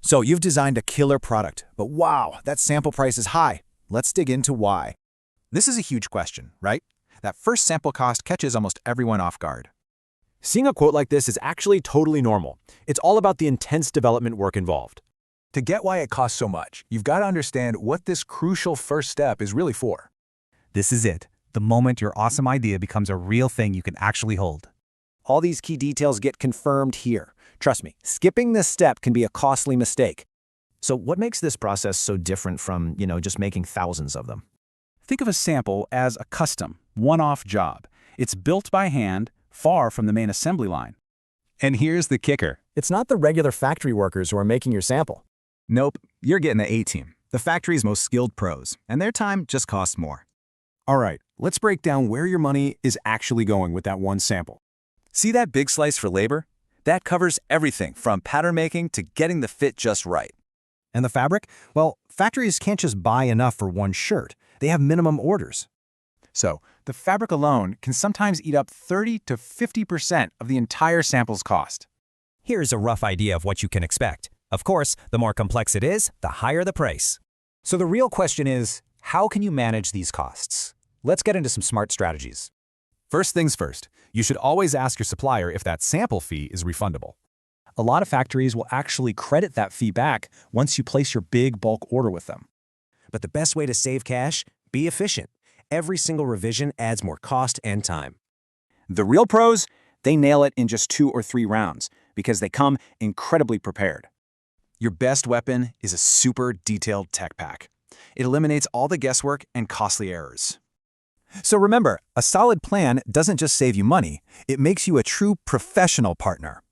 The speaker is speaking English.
So you've designed a killer product, but wow, that sample price is high. Let's dig into why. This is a huge question, right? That first sample cost catches almost everyone off guard. Seeing a quote like this is actually totally normal. It's all about the intense development work involved. To get why it costs so much, you've got to understand what this crucial first step is really for. This is it, the moment your awesome idea becomes a real thing you can actually hold. All these key details get confirmed here. Trust me, skipping this step can be a costly mistake. So what makes this process so different from, just making thousands of them? Think of a sample as a custom, one-off job. It's built by hand, far from the main assembly line. And here's the kicker. It's not the regular factory workers who are making your sample. Nope, you're getting the A-team, the factory's most skilled pros, and their time just costs more. All right, let's break down where your money is actually going with that one sample. See that big slice for labor? That covers everything from pattern making to getting the fit just right. And the fabric? Well, factories can't just buy enough for one shirt. They have minimum orders. So, the fabric alone can sometimes eat up 30 to 50% of the entire sample's cost. Here's a rough idea of what you can expect. Of course, the more complex it is, the higher the price. So the real question is, how can you manage these costs? Let's get into some smart strategies. First things first, you should always ask your supplier if that sample fee is refundable. A lot of factories will actually credit that fee back once you place your big bulk order with them. But the best way to save cash? Be efficient. Every single revision adds more cost and time. The real pros, they nail it in just 2 or 3 rounds because they come incredibly prepared. Your best weapon is a super detailed tech pack. It eliminates all the guesswork and costly errors. So remember, a solid plan doesn't just save you money, it makes you a true professional partner.